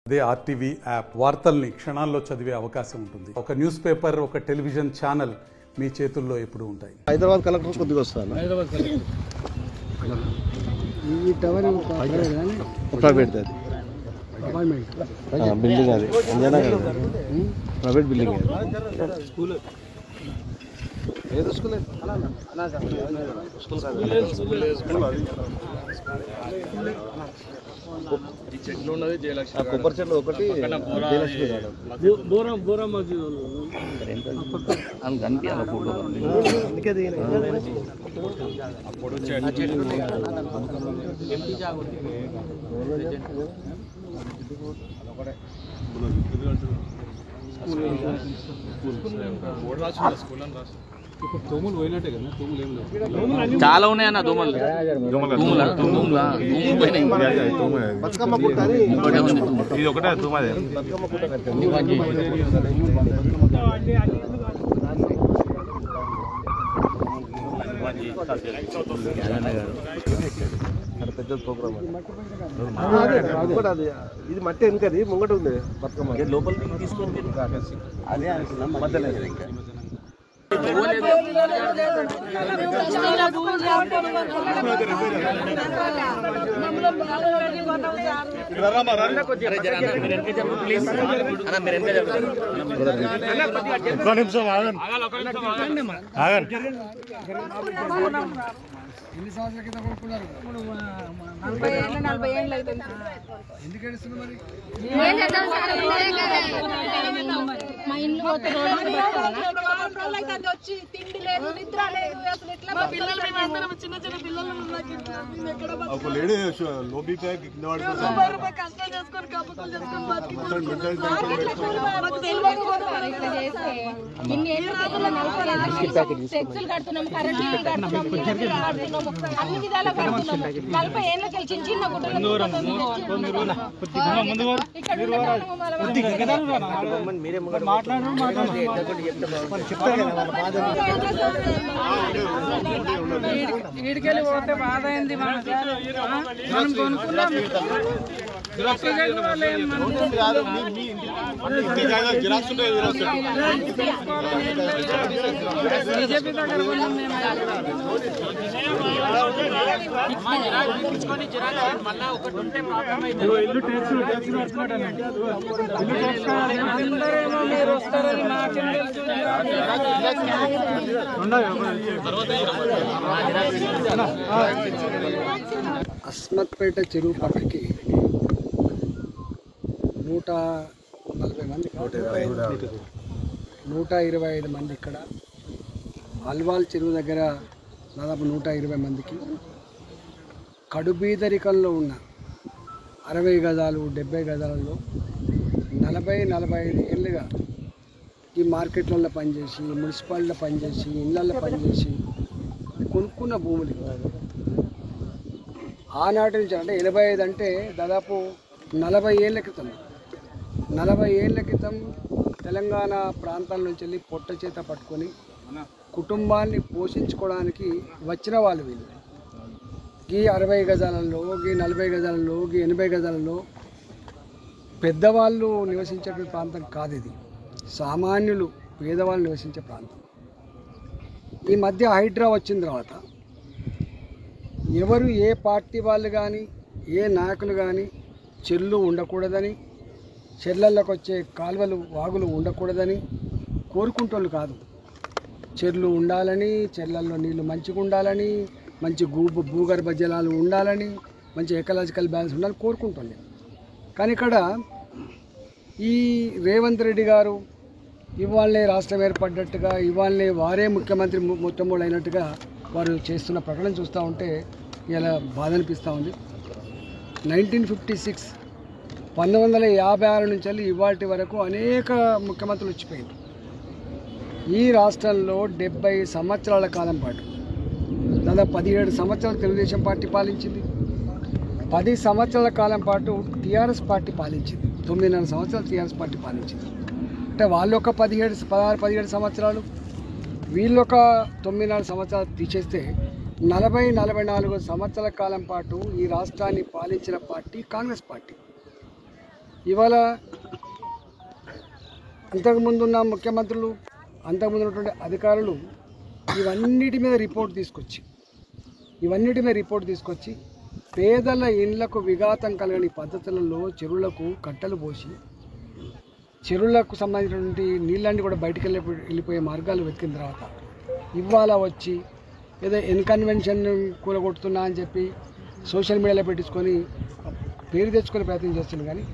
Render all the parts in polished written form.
అదే RTV app వార్తల్ని క్షణాల్లో చదివే అవకాశం ఉంటుంది. ఒక న్యూస్ పేపర్, ఒక టెలివిజన్ ఛానల్ మీ చేతుల్లో ఎప్పుడూ ఉంటాయి. హైదరాబాద్ కలెక్టర్ కొద్దిగా వస్తాను. ఈ టవర్ ప్రైవేట్ అది బిల్డింగ్, అది ప్రైవేట్ బిల్డింగ్. స్కూల్ ఏదో స్కూల్ కొబ్బరి చెట్లు ఒకటి దోమలు పోయినట్టే కదా, దోమలు ఏం లేవు, చాలా ఉన్నాయన్న దోమలు. బతుకమ్మ పుట్టాలి ఇది ఒకటే దోమదే. పెద్ద ప్రోగ్రామ్ అది. ఇది మట్టి వెనుకది ముంగట ఉంది బతుకమ్మ లోపలికి తీసుకొని అదే అనుకున్నాం. మధ్యలో ఇంకా ఎన్ని సంవత్సరాల కింద కొనుక్కున్నారు? 40 ఏళ్ళు అవుతుంది. ఎందుకు ఏడుస్తున్నారు మరి? మా ఇంట్లో వచ్చి తిండి లేదు, నిద్ర లేదు, అసలు ఎట్లా చిన్న చిన్న పిల్లలు కష్టం చేసుకొని కప్పులు చేసుకొని సెక్సులు కడుతున్నాము, కరెంట్ కడుతున్నాము, అన్ని విధాలా కడుతున్నాము. 40 ఏళ్ళకి చిన్న చిన్న గుడ్డలు వీడికెళ్ళి పోతే బాధ అయింది. మనం కొనుక్కున్నాం బీజేపీ దగ్గర కొన్నాం మేము. అందరేమో మీరు వస్తారని నాకేం తెలుసు. అస్మత్పేట చెరువు పక్కకి 140 మంది, 125 మంది ఇక్కడ. అల్వాల్ చెరువు దగ్గర దాదాపు 120 మందికి కడుబీదరికంలో ఉన్న 60 గజాలు 70 గజాలలో 40-45 ఏళ్ళుగా ఈ మార్కెట్లలో పనిచేసి, మున్సిపాలిటీలో పనిచేసి, ఇళ్ళల్లో పనిచేసి కొనుక్కున్న భూములు ఆనాటి నుంచి, అంటే 85 అంటే దాదాపు 40 ఏళ్ళ క్రితం. 40 ఏళ్ళ క్రితం తెలంగాణ ప్రాంతాల నుంచి వెళ్ళి పొట్ట చేత పట్టుకొని కుటుంబాన్ని పోషించుకోవడానికి వచ్చిన వాళ్ళు వీళ్ళు. ఈ 60 గజాలలో, ఈ 40 గజాలలో, ఈ 80 గజాలలో పెద్దవాళ్ళు నివసించే ప్రాంతం కాదు ఇది. సామాన్యులు, పేదవాళ్ళు నివసించే ప్రాంతం. ఈ మధ్య హైడ్రా వచ్చిన తర్వాత ఎవరు, ఏ పార్టీ వాళ్ళు కానీ, ఏ నాయకులు కానీ చెర్లు ఉండకూడదని, చెర్లలోకి వచ్చే కాలువలు, వాగులు ఉండకూడదని కోరుకుంటోళ్ళు కాదు. చెర్లు ఉండాలని, చెర్లల్లో నీళ్లు మంచిగా ఉండాలని, మంచి భూగర్భ జలాలు ఉండాలని, మంచి ఎకలాజికల్ బ్యాలెన్స్ ఉండాలని కోరుకుంటుంది. కానీ ఇక్కడ ఈ రేవంత్ రెడ్డి గారు ఇవాళనే రాష్ట్రం ఏర్పడ్డట్టుగా, ఇవాళనే వారే ముఖ్యమంత్రి మొట్టమొదటి అయినట్టుగా వారు చేస్తున్న ప్రకటన చూస్తూ ఉంటే ఇలా బాధ అనిపిస్తూ ఉంది. 1956 1956 నుంచి వెళ్ళి ఇవాటి వరకు అనేక ముఖ్యమంత్రులు వచ్చిపోయారు. ఈ రాష్ట్రంలో 70 సంవత్సరాల కాలం పాటు, దాదాపు 17 సంవత్సరాలు తెలుగుదేశం పార్టీ పాలించింది. 10 సంవత్సరాల కాలం పాటు టీఆర్ఎస్ పార్టీ పాలించింది. 9.5 సంవత్సరాలు టీఆర్ఎస్ పార్టీ పాలించింది. అంటే వాళ్ళు ఒక 16-17 సంవత్సరాలు, వీళ్ళొక 9.5 సంవత్సరాలు తీసేస్తే 40-44 సంవత్సరాల కాలం పాటు ఈ రాష్ట్రాన్ని పాలించిన పార్టీ కాంగ్రెస్ పార్టీ. ఇవాళ అంతకుముందున్న ముఖ్యమంత్రులు, అంతకుముందు ఉన్నటువంటి అధికారులు ఇవన్నిటి మీద రిపోర్ట్ తీసుకొచ్చి పేదల ఇండ్లకు విఘాతం కలగని పద్ధతులలో చెరువులకు కట్టలు పోసి చెరువులకు సంబంధించినటువంటి నీళ్ళన్నీ కూడా బయటికి వెళ్ళిపోయే మార్గాలు వెతికిన తర్వాత ఇవాళ వచ్చి ఏదో ఇన్కన్వెన్షన్ కూలగొడుతున్నా అని చెప్పి సోషల్ మీడియాలో పెట్టించుకొని పేరు తెచ్చుకొని ప్రయత్నం చేస్తున్నారు. కానీ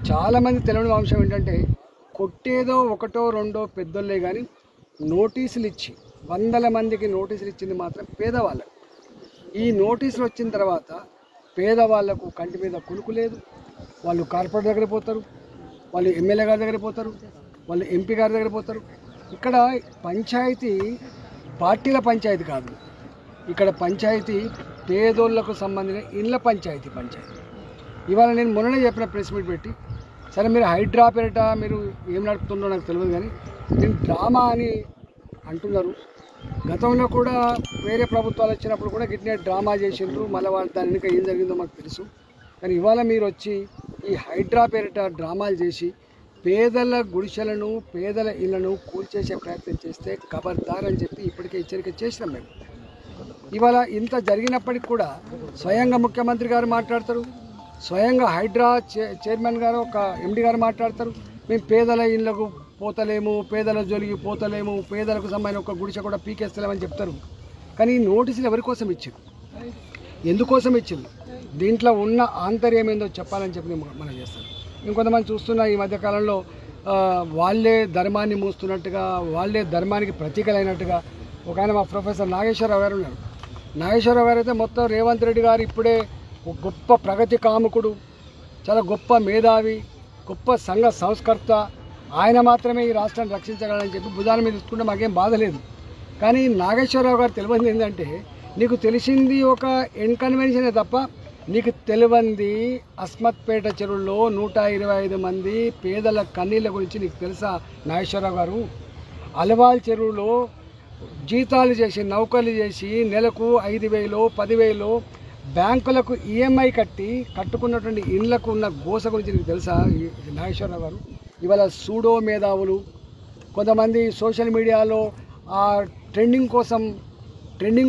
చాలామంది తెలియని అంశం ఏంటంటే కొట్టేదో ఒకటో రెండో పెద్దోళ్ళే కానీ నోటీసులు ఇచ్చి 100 మందికి నోటీసులు ఇచ్చింది మాత్రం పేదవాళ్ళకు. ఈ నోటీసులు వచ్చిన తర్వాత పేదవాళ్లకు కంటి మీద కులుకు లేదు. వాళ్ళు కార్పొరేటర్ దగ్గర పోతారు, వాళ్ళు ఎమ్మెల్యే గారి దగ్గర పోతారు, వాళ్ళు ఎంపీ గారి దగ్గర పోతారు. ఇక్కడ పంచాయతీ పార్టీల పంచాయతీ కాదు, ఇక్కడ పంచాయతీ పేదోళ్లకు సంబంధించిన ఇండ్ల పంచాయతీ. ఇవాళ నేను మొన్ననే చెప్పిన ప్రెస్ మీట్ పెట్టి, సరే మీరు హైడ్రా పేరిట మీరు ఏం నడుపుతుందో నాకు తెలియదు, కానీ నేను డ్రామా అని అంటున్నారు. గతంలో కూడా వేరే ప్రభుత్వాలు వచ్చినప్పుడు కూడా గిట్నే డ్రామా చేసిండ్రు, మళ్ళీ వాళ్ళు దాని వెనుక ఏం జరిగిందో మాకు తెలుసు. కానీ ఇవాళ మీరు వచ్చి ఈ హైడ్రా పేరిట డ్రామాలు చేసి పేదల గుడిసెలను, పేదల ఇళ్లను కూల్చేసే ప్రయత్నం చేస్తే ఖబర్దార్ అని చెప్పి ఇప్పటికే హెచ్చరిక చేసినాం మేము. ఇవాళ ఇంత జరిగినప్పటికి కూడా స్వయంగా ముఖ్యమంత్రి గారు మాట్లాడతారు, స్వయంగా హైడ్రా చైర్మన్ గారు, ఒక ఎండి గారు మాట్లాడతారు, మేము పేదల ఇళ్లకు పోతలేము, పేదల జోలికి పోతలేము, పేదలకు సంబంధించిన ఒక గుడిసె కూడా పీకేస్తలేమని చెప్తారు. కానీ ఈ నోటీసులు ఎవరి కోసం ఇచ్చారు, ఎందుకోసం ఇచ్చింది, దీంట్లో ఉన్న ఆంతర్యం ఏందో చెప్పాలని చెప్పి మనం చేస్తాం. ఇంకొంతమంది చూస్తున్న ఈ మధ్యకాలంలో వాళ్ళే ధర్మాన్ని మూస్తున్నట్టుగా, వాళ్ళే ధర్మానికి ప్రతీకలైనట్టుగా ఒక ఆయన మా ప్రొఫెసర్ నాగేశ్వరరావు గారు ఉన్నారు. నాగేశ్వరరావు గారు అయితే మొత్తం రేవంత్ రెడ్డి గారు ఇప్పుడే ఒక గొప్ప ప్రగతి కాముకుడు, చాలా గొప్ప మేధావి, గొప్ప సంఘ సంస్కర్త, ఆయన మాత్రమే ఈ రాష్ట్రాన్ని రక్షించగలరని చెప్పి భుజాల మీద తీసుకుంటే మాకేం బాధ లేదు. కానీ నాగేశ్వరరావు గారు తెలియంది ఏంటంటే, నీకు తెలిసింది ఒక ఇన్కన్వెన్షనే తప్ప నీకు తెలియంది అస్మత్పేట చెరువుల్లో 125 మంది పేదల కన్నీళ్ళ గురించి నీకు తెలుసా నాగేశ్వరరావు గారు? అలవాల్ చెరువులో జీతాలు చేసి, నౌకర్లు చేసి నెలకు 5,000 10,000 బ్యాంకులకు ఈఎంఐ కట్టుకున్నటువంటి ఇళ్లకు ఉన్న గోస గురించి నీకు తెలుసా నాగేశ్వరరావు గారు? ఇవాళ సూడో మేధావులు, కొంతమంది సోషల్ మీడియాలో ఆ ట్రెండింగ్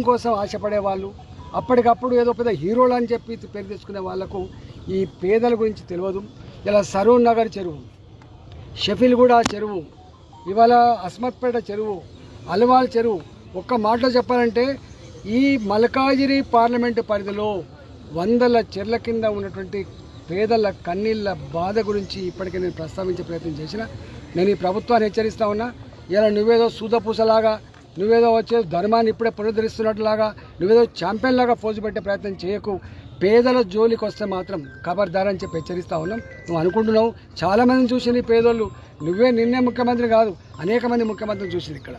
కోసం ఆశపడే వాళ్ళు, అప్పటికప్పుడు ఏదో పెద్ద హీరోలు అని చెప్పి పేరు తెచ్చుకునే వాళ్లకు ఈ పేదల గురించి తెలియదు. ఇలా సరూర్ నగర్ చెరువు, షఫీల్గూడ చెరువు, ఇవాళ అస్మత్పేట చెరువు, అల్వాల్ చెరువు, ఒక్క మాటలో చెప్పాలంటే ఈ మల్కాజిగిరి పార్లమెంటు పరిధిలో 100 చెర్ల కింద ఉన్నటువంటి పేదల కన్నీళ్ళ బాధ గురించి ఇప్పటికే నేను ప్రస్తావించే ప్రయత్నం చేసిన. నేను ఈ ప్రభుత్వాన్ని హెచ్చరిస్తా ఉన్నా, ఇలా నువ్వేదో సూదపూసలాగా, నువ్వేదో వచ్చే ధర్మాన్ని ఇప్పుడే పునరుద్ధరిస్తున్నట్లాగా, నువ్వేదో ఛాంపియన్ లాగా పోజు పెట్టే ప్రయత్నం చేయకు. పేదల జోలికి వస్తే మాత్రం ఖబర్దార్ అని చెప్పి హెచ్చరిస్తూ ఉన్నాం. నువ్వు అనుకుంటున్నావు చాలామందిని చూసింది పేదోళ్ళు, నిన్నే ముఖ్యమంత్రి కాదు, అనేక మంది ముఖ్యమంత్రిని చూసింది ఇక్కడ,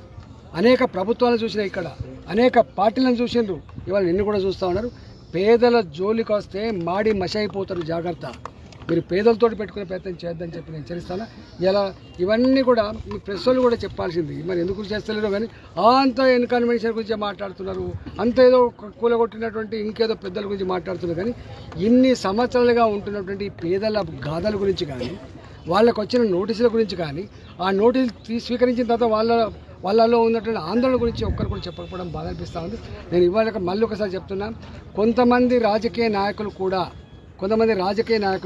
అనేక ప్రభుత్వాలను చూసినా, ఇక్కడ అనేక పార్టీలను చూసిండ్రు, ఇవాళ నిన్ను కూడా చూస్తూ ఉన్నారు. పేదల జోలికి వస్తే మాడి మషైపోతారు, జాగ్రత్త. మీరు పేదలతోటి పెట్టుకునే ప్రయత్నం చేయొద్దని చెప్పి నేను హెచ్చరిస్తాను. ఇలా ఇవన్నీ కూడా మీ ప్రెస్ వాళ్ళు కూడా చెప్పాల్సింది, మరి ఎందుకు చేస్తలేరో కానీ అంత ఇన్కన్వెన్షన్ గురించి మాట్లాడుతున్నారు, అంత ఏదో కూలగొట్టినటువంటి ఇంకేదో పెద్దల గురించి మాట్లాడుతున్నారు. కానీ ఇన్ని సంవత్సరాలుగా ఉంటున్నటువంటి పేదల గాథల గురించి కానీ, వాళ్ళకు వచ్చిన నోటీసుల గురించి కానీ, ఆ నోటీసులు స్వీకరించిన తర్వాత వాళ్ళలో ఉన్నటువంటి ఆందోళన గురించి ఒక్కరు కూడా చెప్పకపోవడం బాధ అనిపిస్తూ ఉంది. నేను ఇవాళ మళ్ళీ ఒకసారి చెప్తున్నా, కొంతమంది రాజకీయ నాయకులు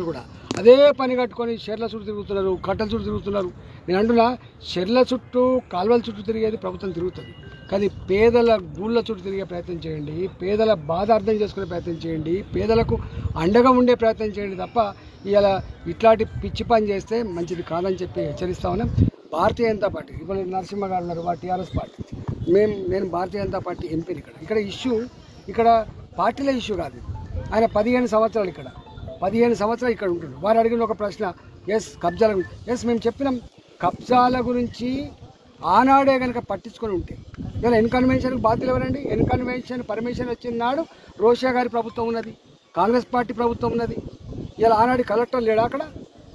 కూడా అదే పని కట్టుకొని షెర్ల చుట్టూ తిరుగుతున్నారు, కట్టల చుట్టూ తిరుగుతున్నారు. నేను అంటున్నా, షెర్ల చుట్టూ, కాలువల చుట్టూ తిరిగేది ప్రభుత్వం తిరుగుతుంది, కానీ పేదల గూళ్ళ చుట్టూ తిరిగే ప్రయత్నం చేయండి, పేదల బాధ అర్థం చేసుకునే ప్రయత్నం చేయండి, పేదలకు అండగా ఉండే ప్రయత్నం చేయండి తప్ప ఇలా ఇట్లాంటి పిచ్చి పని చేస్తే మంచిది కాదని చెప్పి హెచ్చరిస్తా ఉన్నాం. భారతీయ జనతా పార్టీ, ఇప్పుడు నరసింహ గారు ఉన్నారు, టీఆర్ఎస్ పార్టీ, నేను భారతీయ జనతా పార్టీ ఎంపీని. ఇక్కడ ఇష్యూ, ఇక్కడ పార్టీల ఇష్యూ కాదు. ఆయన 15 సంవత్సరాలు ఇక్కడ ఉంటున్నారు. వారు అడిగిన ఒక ప్రశ్న, కబ్జాల గురించి, మేము చెప్పినాం, కబ్జాల గురించి ఆనాడే కనుక పట్టించుకొని ఉంటే ఇలా ఇన్కన్వెన్షన్కి బాధ్యులు ఎవరండి? ఇన్కన్వెన్షన్ పర్మిషన్ వచ్చిన నాడు రోషా గారి ప్రభుత్వం ఉన్నది, కాంగ్రెస్ పార్టీ ప్రభుత్వం ఉన్నది. ఇలా ఆనాడు కలెక్టర్ లేడా అక్కడ,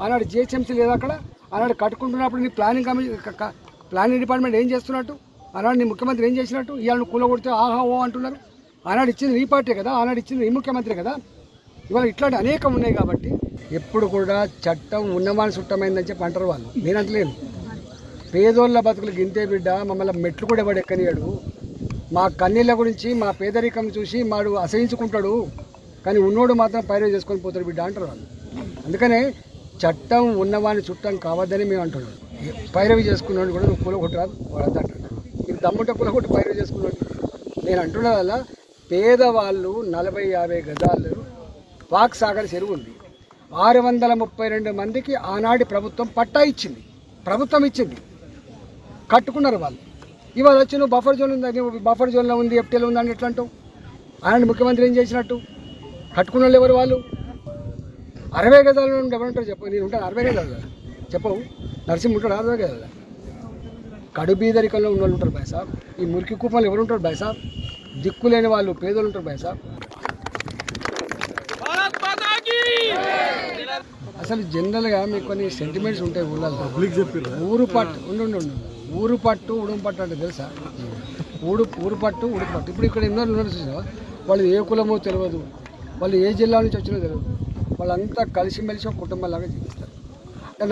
ఆనాడు జిహెచ్ఎంసీ లేదా అక్కడ, ఆనాడు కట్టుకుంటున్నప్పుడు నీ ప్లానింగ్ డిపార్ట్మెంట్ ఏం చేస్తున్నట్టు, ఆనాడు నీ ముఖ్యమంత్రి ఏం చేసినట్టు, ఇవాళ కూల కొడితే ఆహా ఓ అంటున్నారు. ఆనాడు ఇచ్చింది నీ పార్టీ కదా, ఆనాడు ఇచ్చింది నీ ముఖ్యమంత్రి కదా. ఇవాళ ఇట్లాంటి అనేకం ఉన్నాయి కాబట్టి ఎప్పుడు కూడా చట్టం ఉన్నవాని చుట్టమైందని చెప్పి అంటారు వాళ్ళు. నేను అంటలేను. పేదోళ్ళ బతుకులు గింతే బిడ్డ, మమ్మల్ని మెట్లు కూడా ఎవడు ఎక్కనియాడు, మా కన్నీళ్ళ గురించి మా పేదరికం చూసి మాడు అసహించుకుంటాడు, కానీ ఉన్నోడు మాత్రం పైరవి చేసుకొని పోతాడు బిడ్డ అంటారు వాళ్ళు. అందుకనే చట్టం ఉన్నవాని చుట్టం కావద్దని మేము అంటున్నాం. పైరవి చేసుకున్నాడు కూడా నువ్వు కూలగొట్టరాదు వాడు అంటాడు. నీకు దమ్ముంటే కూలగొట్టి పైరవి చేసుకున్నాడు. నేను అంటున్న వల్ల పేదవాళ్ళు 40-50 గజాలు వాక్ సాగర్ చెరువు ఉంది. 632 మందికి ఆనాటి ప్రభుత్వం పట్టా ఇచ్చింది, ప్రభుత్వం ఇచ్చింది, కట్టుకున్నారు వాళ్ళు. ఇవాళ వచ్చి నువ్వు బఫర్ జోన్ ఉంది, బఫర్ జోన్లో ఉంది, ఎఫ్టీలో ఉంది అని ఎట్లా అంటావు? ఆయన ముఖ్యమంత్రి ఏం చేసినట్టు? కట్టుకున్న వాళ్ళు ఎవరు? వాళ్ళు 60 గజాల నుండి ఎవరుంటారు చెప్పు? నేను ఉంటాను 60 గజాలు కదా చెప్పవు. నరసింహ ఉంటాడు 60 గజాలు. కడుబీదరికంలో ఉన్న వాళ్ళు ఉంటారు బాయ్ సాబ్. ఈ మురికి కూపంలో ఎవరు ఉంటారు బాయ్ సాబ్? దిక్కులేని వాళ్ళు పేదలు ఉంటారు బాయ్ సాబ్. అసలు జనరల్గా మీకు కొన్ని సెంటిమెంట్స్ ఉంటాయి ఊళ్ళల్లో. ఊరు పట్టు ఊరు పట్టు ఉడుము పట్టు అంటే తెలుసా? ఊరు పట్టు ఉడుకు పట్టు. ఇప్పుడు ఇక్కడ ఎన్నో ఉన్నారు చూసినా, వాళ్ళు ఏ కులమో తెలియదు, వాళ్ళు ఏ జిల్లా నుంచి వచ్చినో తెలియదు, వాళ్ళంతా కలిసిమెలిసి ఒక కుటుంబంలాగా జీవిస్తారు.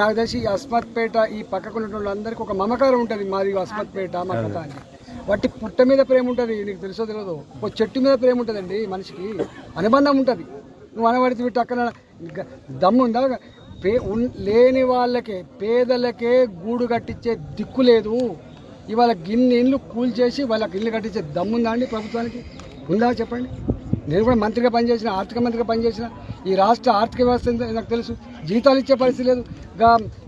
నాకు తెలిసి ఈ అస్మత్పేట ఈ పక్కకు ఉన్న వాళ్ళందరికీ ఒక మమకారం ఉంటుంది. మాది అస్మత్పేట మా కథ అని. వాటి పుట్ట మీద ప్రేమ ఉంటుంది, నీకు తెలుసో తెలియదు. ఒక చెట్టు మీద ప్రేమ ఉంటుందండి, మనిషికి అనుబంధం ఉంటుంది. నువ్వు అనబడితే అక్కడ దమ్ముందా? లేని వాళ్ళకే పేదలకే గూడు కట్టించే దిక్కు లేదు. ఇవాళ గిన్ని ఇళ్ళు కూల్చేసి వాళ్ళకి ఇల్లు కట్టించే దమ్ముందా అండి ప్రభుత్వానికి? ఉందా చెప్పండి. నేను కూడా మంత్రిగా పనిచేసిన, ఆర్థిక మంత్రిగా పనిచేసిన. ఈ రాష్ట్ర ఆర్థిక వ్యవస్థ నాకు తెలుసు. జీతాలు ఇచ్చే పరిస్థితి లేదు.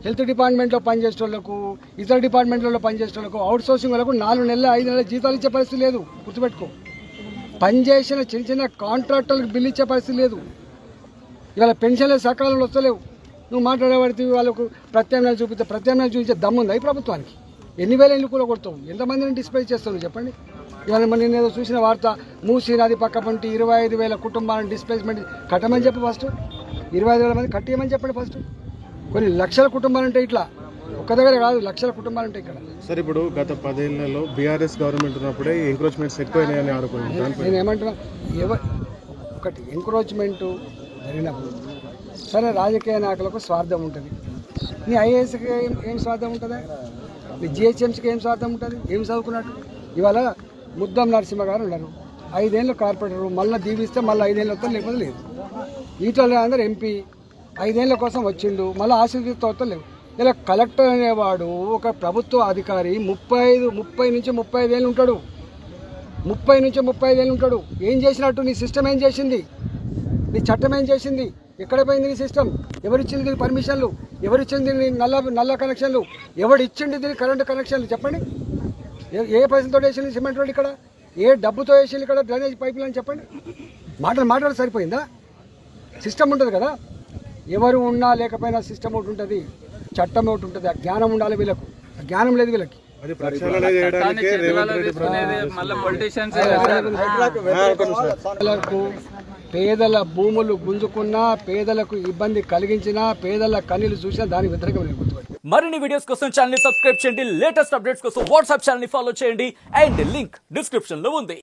హెల్త్ డిపార్ట్మెంట్లో పనిచేసే వాళ్ళకు, ఇతర డిపార్ట్మెంట్లలో పనిచేసే వాళ్ళకు, అవుట్ సోర్సింగ్ వాళ్ళకు 4 నెలలు 5 నెలలు జీతాలు ఇచ్చే పరిస్థితి లేదు. గుర్తుపెట్టుకో. పనిచేసిన చిన్న చిన్న కాంట్రాక్టర్లకు బిల్లు ఇచ్చే పరిస్థితి లేదు. ఇవాళ పెన్షన్లు సకాలంలో వస్తలేవు. నువ్వు మాట్లాడబడితే వాళ్ళకు ప్రత్యామ్నాయాలు చూపిస్తే ప్రత్యామ్నాయాలు చూపించే దమ్ముందా ఈ ప్రభుత్వానికి? ఎన్ని వేల ఇల్లు కూడా కొడతావు? ఎంతమందిని డిస్ప్లేస్ చేస్తావు చెప్పండి. ఇవాళ నేను ఏదో చూసిన వార్త, మూసీ నది పక్క పంటి 25,000 కుటుంబాలను డిస్ప్లేస్మెంట్ కట్టమని చెప్పి ఫస్ట్ 25,000 మంది కట్టేయమని చెప్పండి ఫస్ట్. కొన్ని లక్షల కుటుంబాలు ఉంటాయి ఇట్లా, ఒక్క దగ్గర కాదు, లక్షల కుటుంబాలు ఉంటాయి ఇక్కడ. సార్ ఇప్పుడు గత 10 ఏళ్లలో బీఆర్ఎస్ గవర్నమెంట్ ఉన్నప్పుడే ఎంక్రోచ్మెంట్స్ ఎక్కువైనాయని ఆడుకుంటున్నాను. నేను ఏమంటున్నా, ఒకటి ఎంక్రోచ్మెంటు జరిగినప్పుడు సరే రాజకీయ నాయకులకు స్వార్థం ఉంటుంది. నీ ఐఏఎస్కి ఏం స్వార్థం ఉంటుందా? నీ జిహెచ్ఎంసీకి ఏం స్వార్థం ఉంటుంది? ఏం చదువుకున్నట్టు? ఇవాళ ముద్దం నరసింహ గారు ఉన్నారు, 5 ఏళ్ళు కార్పొరేటరు, మళ్ళీ దీవిస్తే మళ్ళీ 5 ఏళ్ళు వస్తారు, లేకపోతే లేదు. ఈటల అందరూ ఎంపీ 5 ఏళ్ళ కోసం వచ్చిండు, మళ్ళీ ఆశీర్వదిస్తూ వస్తారు, లేవు. ఇలా కలెక్టర్ అనేవాడు ఒక ప్రభుత్వ అధికారి 30 నుంచి 35 ఏళ్ళు ఉంటాడు. 30 నుంచి 35 ఏళ్ళు ఉంటాడు. ఏం చేసినట్టు? నీ సిస్టమ్ ఏం చేసింది? నీ చట్టం ఏం చేసింది? ఎక్కడ పోయింది నీ సిస్టమ్? ఎవరిచ్చింది దీని పర్మిషన్లు? ఎవరిచ్చింది దీని నల్ల కనెక్షన్లు? ఎవరిచ్చింది దీని కరెంటు కనెక్షన్లు? చెప్పండి. ఏ పైసలతో వేసింది సిమెంట్ రోడ్ ఇక్కడ? ఏ డబ్బుతో వేసింది ఇక్కడ డ్రైనేజ్ పైపులు అని చెప్పండి. మాట్లాడి సరిపోయిందా? సిస్టమ్ ఉంటుంది కదా. ఎవరు ఉన్నా లేకపోయినా సిస్టమ్ ఒకటి ఉంటుంది, చట్టం ఒకటి ఉంటుంది. ఆ జ్ఞానం ఉండాలి వీళ్ళకు. ఆ జ్ఞానం లేదు వీళ్ళకి. పేదల భూములు గుంజుకున్నా, పేదలకు ఇబ్బంది కలిగించినా, పేదల కన్నీళ్లు చూసినా దాని వ్యతిరేకమైన గుర్తుపెట్టు. మరిన్ని వీడియోస్ కోసం ఛానల్ ని సబ్స్క్రైబ్ చేయండి. లేటెస్ట్ అప్డేట్స్ కోసం వాట్సాప్ ఛానల్ ని ఫాలో చేయండి. అండ్ లింక్ డిస్క్రిప్షన్ లో ఉంది.